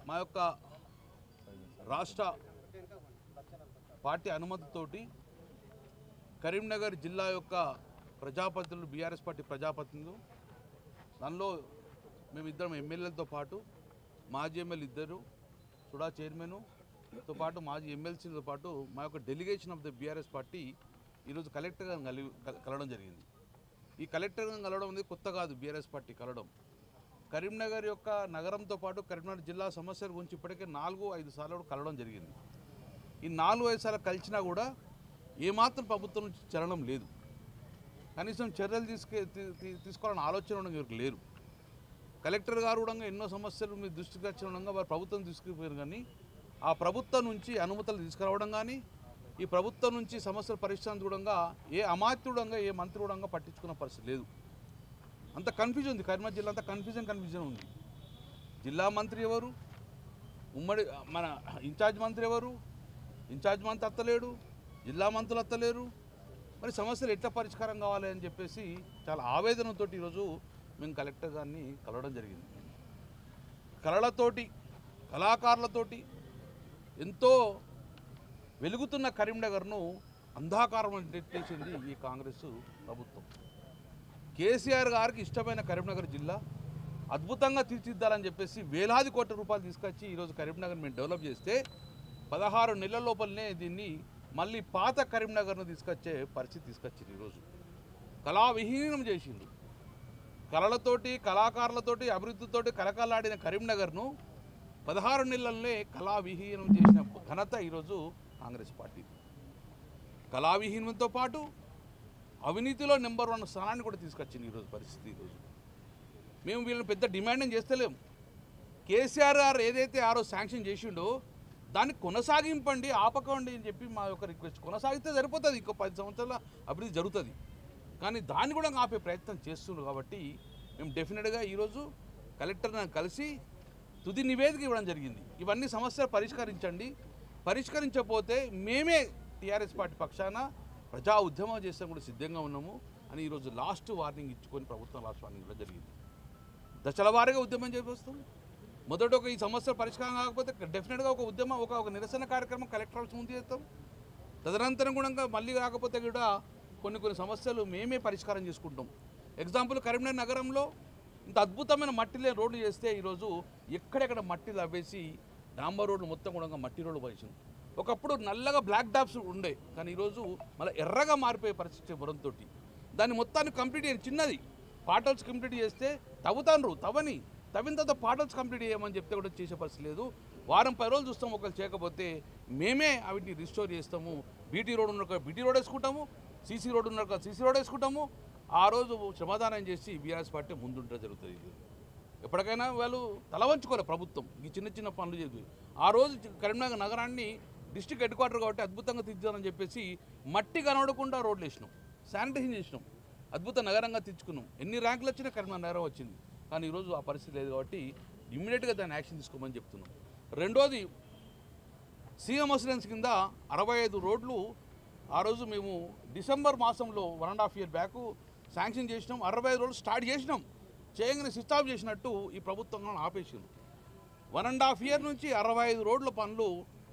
మా యొక్క రాష్ట్ర పార్టీ అనుమతితోటి కరీంనగర్ జిల్లా యొక్క ప్రజాప్రతినిధులు బీఆర్ఎస్ పార్టీ ప్రజాప్రతినిధులు దానిలో మేమిద్దరం ఎమ్మెల్యేలతో పాటు మాజీ ఎమ్మెల్యే ఇద్దరు సుడా చైర్మన్తో పాటు మాజీ ఎమ్మెల్సీలతో పాటు మా యొక్క delegation of the BRS party ఈరోజు కలెక్టర్గా కలవడం జరిగింది. ఈ కలెక్టర్గా కలవడం అనేది కొత్త కాదు. బీఆర్ఎస్ పార్టీ కలవడం కరీంనగర్ యొక్క నగరంతో పాటు కరీంనగర్ జిల్లా సమస్యల గురించి ఇప్పటికే 4-5 సార్లు కలవడం జరిగింది. ఈ 4-5 సార్లు కలిసినా కూడా ఏమాత్రం ప్రభుత్వం నుంచి చలనం లేదు. కనీసం చర్యలు తీసుకోవాలని ఆలోచన ఎవరికి లేరు. కలెక్టర్ గారు కూడా ఎన్నో సమస్యలు మీ దృష్టికి వచ్చిన వారు ప్రభుత్వం తీసుకుపోయారు, కానీ ఆ ప్రభుత్వం నుంచి అనుమతులు తీసుకురావడం కానీ ఈ ప్రభుత్వం నుంచి సమస్యల పరిష్కారం కూడా ఏ అమాత్యుడంగా ఏ మంత్రుడంగా పట్టించుకున్న పరిస్థితి లేదు. అంత కన్ఫ్యూజన్ ఉంది. కరీంనగర్ జిల్లా అంతా కన్ఫ్యూజన్ ఉంది. జిల్లా మంత్రి ఎవరు, ఉమ్మడి మన ఇన్ఛార్జ్ మంత్రి ఎవరు, ఇన్ఛార్జ్ మంత్రి అత్తలేడు, జిల్లా మంత్రులు అత్తలేరు. మరి సమస్యలు ఎట్లా పరిష్కారం కావాలి అని చెప్పేసి చాలా ఆవేదనతో ఈరోజు మేము కలెక్టర్ గారిని కలవడం జరిగింది. కళలతోటి కళాకారులతోటి ఎంతో వెలుగుతున్న కరీంనగర్ను అంధాకారం నెట్టేసింది ఈ కాంగ్రెస్ ప్రభుత్వం. కేసీఆర్ గారికి ఇష్టమైన కరీంనగర్ జిల్లా అద్భుతంగా తీర్చిదిద్దాలని చెప్పేసి వేలాది కోట్ల రూపాయలు తీసుకొచ్చి ఈరోజు కరీంనగర్ మేము డెవలప్ చేస్తే 16 నెలల లోపలనే దీన్ని మళ్ళీ పాత కరీంనగర్ను తీసుకొచ్చే పరిస్థితి తీసుకొచ్చింది. ఈరోజు కళావిహీనం చేసింది. కళలతోటి కళాకారులతోటి అభివృద్ధితోటి కలకలాడిన కరీంనగర్ను 16 నెలలనే కళావిహీనం చేసిన ఘనత ఈరోజు కాంగ్రెస్ పార్టీ. కళావిహీనంతో పాటు అవినీతిలో నెంబర్ 1 స్థానాన్ని కూడా తీసుకొచ్చింది ఈరోజు పరిస్థితి. ఈరోజు మేము వీళ్ళని పెద్ద డిమాండింగ్ చేస్తలేం. కేసీఆర్ గారు ఏదైతే ఆ రోజు శాంక్షన్ చేసిండో దాన్ని కొనసాగింపండి, ఆపకండి అని చెప్పి మా యొక్క రిక్వెస్ట్. కొనసాగితే సరిపోతుంది, ఇంకో 10 సంవత్సరాల అభివృద్ధి జరుగుతుంది. కానీ దాన్ని కూడా ఆపే ప్రయత్నం చేస్తున్నారు. కాబట్టి మేము డెఫినెట్గా ఈరోజు కలెక్టర్ని కలిసి తుది నివేదిక ఇవ్వడం జరిగింది. ఇవన్నీ సమస్యలు పరిష్కరించండి, పరిష్కరించకపోతే మేమే టీఆర్ఎస్ పార్టీ పక్షాన ప్రజా ఉద్యమం చేస్తాం కూడా సిద్ధంగా ఉన్నాము అని ఈరోజు లాస్ట్ వార్నింగ్ ఇచ్చుకొని ప్రభుత్వం లాస్ట్ వార్నింగ్ కూడా జరిగింది. దశల వారీగా ఉద్యమం చేస్తాం. మొదట ఈ సమస్య పరిష్కారం కాకపోతే డెఫినెట్గా ఒక ఉద్యమం ఒక నిరసన కార్యక్రమం కలెక్టర్ ఆఫీస్ ముందు చేస్తాం. తదనంతరం కూడా మళ్ళీ కాకపోతే కూడా కొన్ని సమస్యలు మేమే పరిష్కారం చేసుకుంటాం. ఎగ్జాంపుల్ కరీంనగర్ నగరంలో ఇంత అద్భుతమైన మట్టి లేని రోడ్లు చేస్తే ఈరోజు ఎక్కడెక్కడ మట్టి లవ్వేసి డాంబర్ రోడ్లు మొత్తం కూడా మట్టి రోడ్లు పరిచాం. ఒకప్పుడు నల్లగా బ్లాక్ డాప్స్ ఉండే, కానీ ఈరోజు మళ్ళీ ఎర్రగా మారిపోయే పరిస్థితి వరంతో దాన్ని మొత్తాన్ని కంప్లీట్ చేయాలి. చిన్నది పాటల్స్ కంప్లీట్ చేస్తే తవ్విన తర్వాత పాటల్స్ కంప్లీట్ చేయమని చెప్తే కూడా చేసే పరిస్థితి లేదు. వారం 10 రోజులు చూస్తాము, ఒకరు చేయకపోతే మేమే వీటిని రిస్టోర్ చేస్తాము. బీటీ రోడ్ ఉన్న బీటీ రోడ్ వేసుకుంటాము, సీసీ రోడ్ ఉన్న సీసీ రోడ్ వేసుకుంటాము. ఆ రోజు శ్రమదానం చేసి బీఆర్ఎస్ పార్టీ ముందుంటే జరుగుతుంది. ఎప్పటికైనా వాళ్ళు తలవంచుకోవాలి ప్రభుత్వం ఈ చిన్న పనులు చేసి. ఆ రోజు కరీంనగర్ నగరాన్ని డిస్ట్రిక్ట్ హెడ్ క్వార్టర్ కాబట్టి అద్భుతంగా తీర్చాలని చెప్పేసి మట్టి కనబడకుండా రోడ్లు వేసినాం, శానిటైజేషన్ చేసినాం, అద్భుత నగరంగా తెచ్చుకున్నాం. ఎన్ని ర్యాంకులు వచ్చినా కరీంనగర్ నగరం వచ్చింది. కానీ ఈరోజు ఆ పరిస్థితి లేదు కాబట్టి ఇమ్మీడియట్గా దాన్ని యాక్షన్ తీసుకోమని చెప్తున్నాం. రెండోది, సీఎం రెసిడెన్స్ కింద 65 రోడ్లు ఆ రోజు మేము డిసెంబర్ మాసంలో 1.5 year బ్యాక్ శాంక్షన్ చేసినాం. 65 రోడ్లు స్టార్ట్ చేసినాం. చేయగానే స్విచ్ ఆఫ్ చేసినట్టు ఈ ప్రభుత్వం ఆపేసింది. 1.5 year నుంచి 65 రోడ్ల పనులు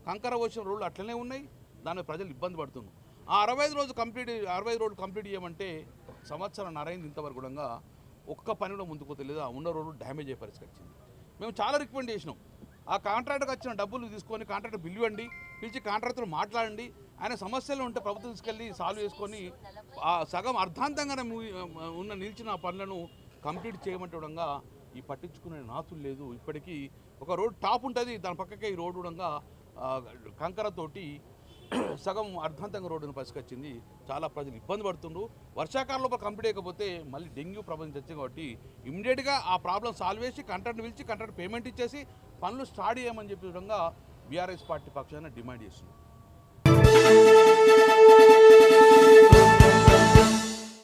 కంకర వచ్చిన రోడ్లు అట్లనే ఉన్నాయి. దాని ప్రజలు ఇబ్బంది పడుతున్నారు. ఆ 65 రోడ్లు కంప్లీట్ చేయమంటే సంవత్సరం నరైంది. ఇంతవరకు కూడా ఒక్క పని కూడా ముందుకు తెలియదు. ఆ ఉన్న రోడ్లు డ్యామేజ్ అయ్యే పరిస్థితి వచ్చింది. మేము చాలా రికమెండ్ చేసినాం. ఆ కాంట్రాక్టర్కి వచ్చిన డబ్బులు తీసుకొని కాంట్రాక్టర్ బిల్లు ఇవ్వండి, పిలిచి కాంట్రాక్టర్ మాట్లాడండి, ఆయన సమస్యలు ఉంటే ప్రభుత్వం తీసుకెళ్ళి సాల్వ్ చేసుకొని ఆ సగం అర్ధాంతంగా నిలిచిన పనులను కంప్లీట్ చేయమంటే ఈ పట్టించుకునే నాతులు లేదు. ఇప్పటికీ ఒక రోడ్ టాప్ ఉంటుంది, దాని పక్కకే ఈ రోడ్డు కూడా కంకరతోటి సగం అర్ధాంతంగా రోడ్డును పరిష్కరించింది. చాలా ప్రజలు ఇబ్బంది పడుతుండ్రు. వర్షాకాలంలో కంప్లీట్ అయిపోతే మళ్ళీ డెంగ్యూ ప్రాబ్లం తెచ్చింది. కాబట్టి ఇమ్మీడియట్గా ఆ ప్రాబ్లం సాల్వ్ చేసి కాంట్రాక్ట్ని పిలిచి కాంట్రాక్ట్ పేమెంట్ ఇచ్చేసి పనులు స్టార్ట్ చేయమని చెప్పి బీఆర్ఎస్ పార్టీ పక్షాన డిమాండ్ చేస్తుంది.